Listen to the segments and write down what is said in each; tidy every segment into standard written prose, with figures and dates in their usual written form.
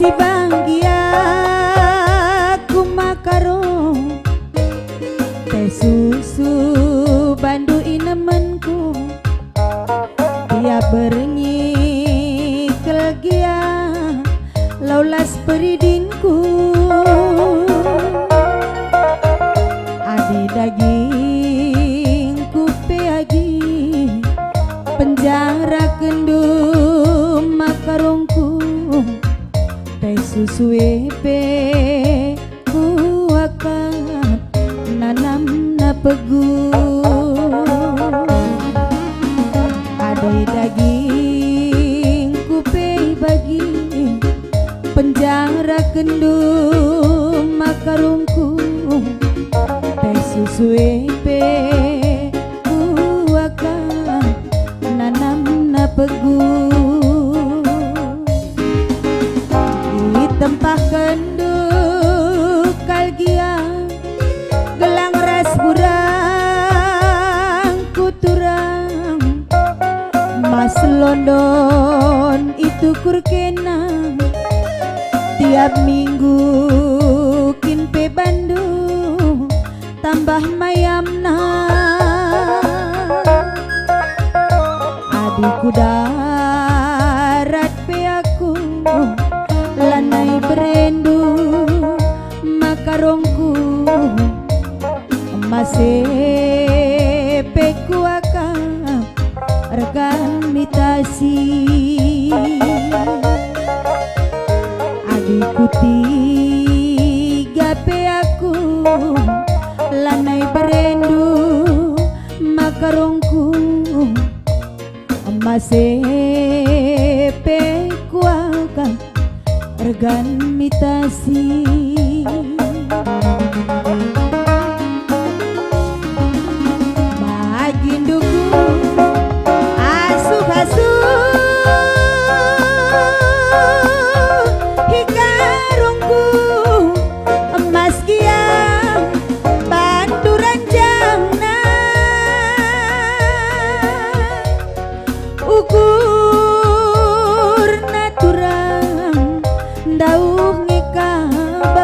Si banggia ku makarong teh susu bandu inemenku dia berengi kelgia laulas peridinku adi daging ku peagi penjara kendum makarongku teh susu epe ku akan nanam na pegu ade daging ku pe bagi penjara kendum makarungku teh susu epe ku akan nanam na pegu tempah kenduk kalgia gelang ras burang kuturang mas London itu kurkenang tiap minggu kinpe Bandung tambah mayamna adikku darat pe aku lanai berendu makarongku masih peku akan rekan mitasi adikku tiga pe aku lanai berendu makarongku masih peku akan regan mitasi baginduku asuh-asuh hikarungku emas giang bantu ranjangna ukur naturang dauh ngikabar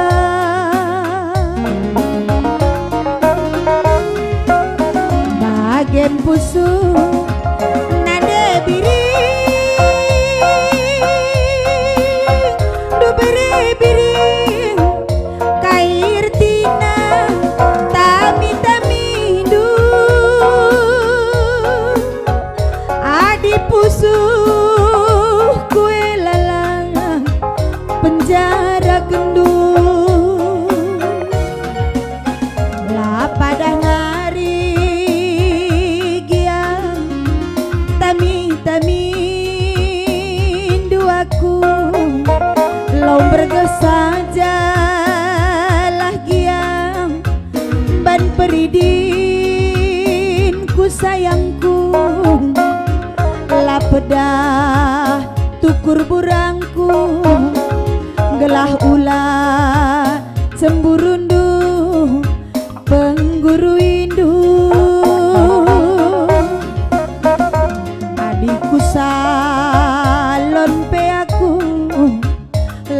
bagian pusu nade biring du biring kair tina tami du adi pusu kue lalang penjara kendung lah pada ngari giang tami duaku lau bergesaja lah giang ban peridin ku sayangku lah pedah tukur burangku gelah ulah cemburundu pengguru indu adikku salon pe aku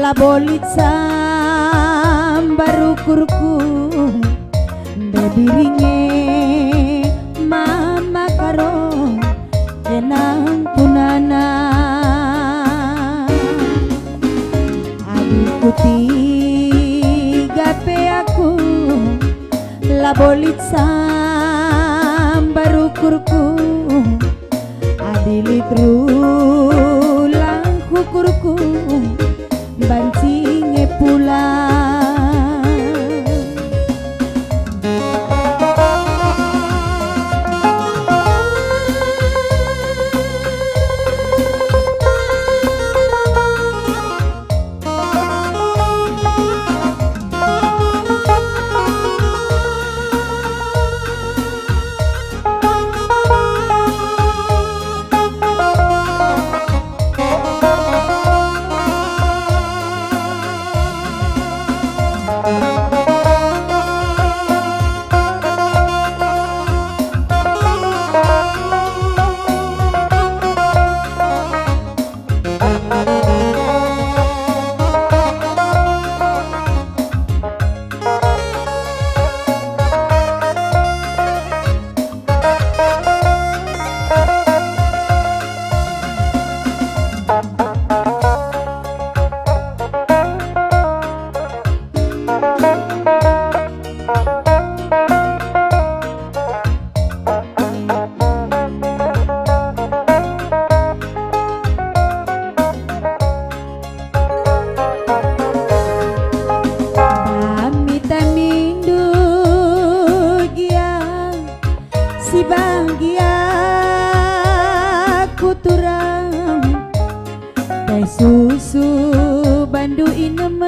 la bolit sambar ukurku debiringe mama karo enang punana adikku tiga pe aku la bolit sambar ukurku adilit rulang kukurku bancinge pulang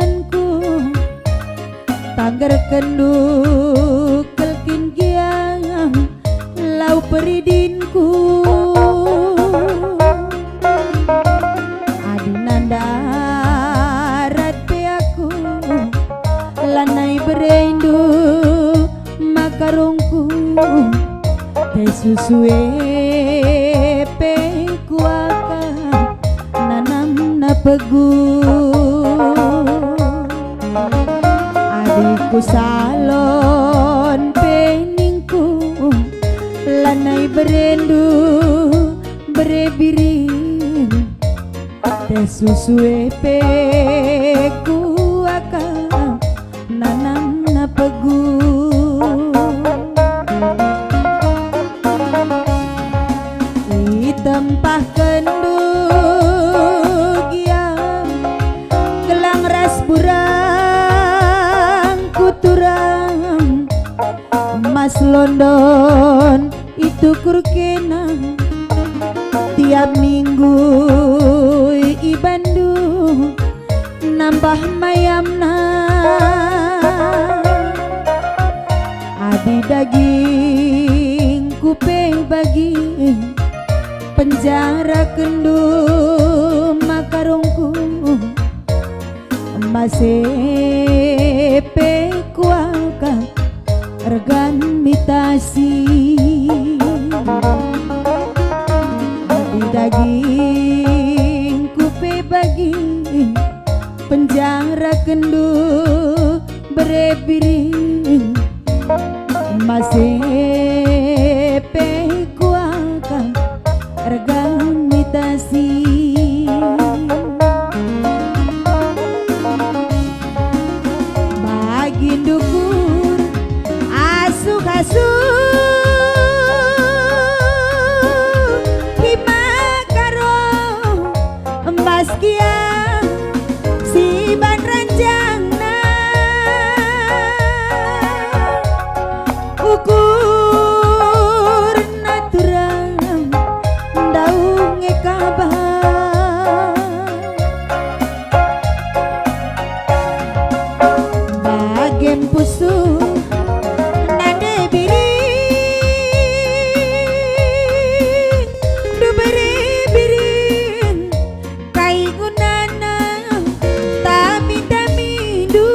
pisanku tangger kendu kelkin giang lau peridinku adinandarat pe aku lanai berendu makarongku te susue pe kuaka nanam na pegu adikku salon peningku lanai berendu berebiring te susue pe kuaka nanam na pegu di tempah kendug yang gelang ras burang kuturang Mas London itu kurkena tiap minggu i Bandung nambah mayamna adi daging kupe bagi penjara kendu makarongku masih pe kuaka regan mitasi adi daging kupe bagi penjara kendu berebiring masih pe kuaka regan mitasi bagi dukur asuh-asuh himakaro embas kia si ban ranjangna ukur natural daunge kabar bagem pusu nade biring du beri biring kai gunana tami du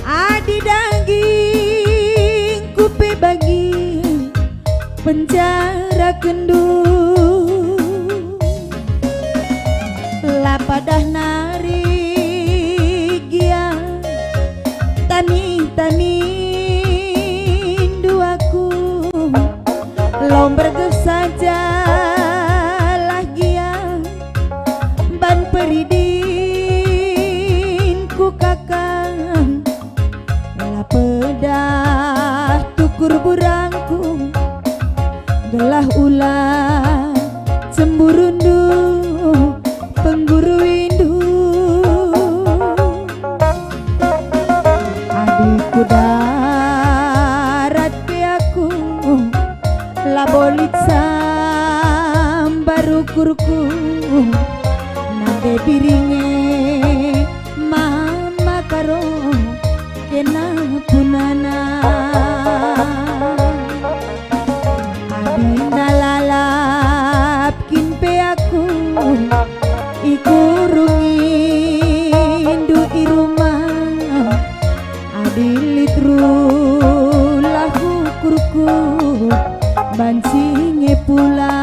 adi daging kupe bagi penjara kendu lapadah nari gia tani duaku lomber saja lagi ban peridin ku kakang lapedah tukur burangku gelah ulah cemburundu pengguru indu adikku darat pe aku labolit sambaru kurku nade biringe mama karo kena punana adina lalap kin pe aku ikurungin du irumah adilitru lahu kurku bancinge pula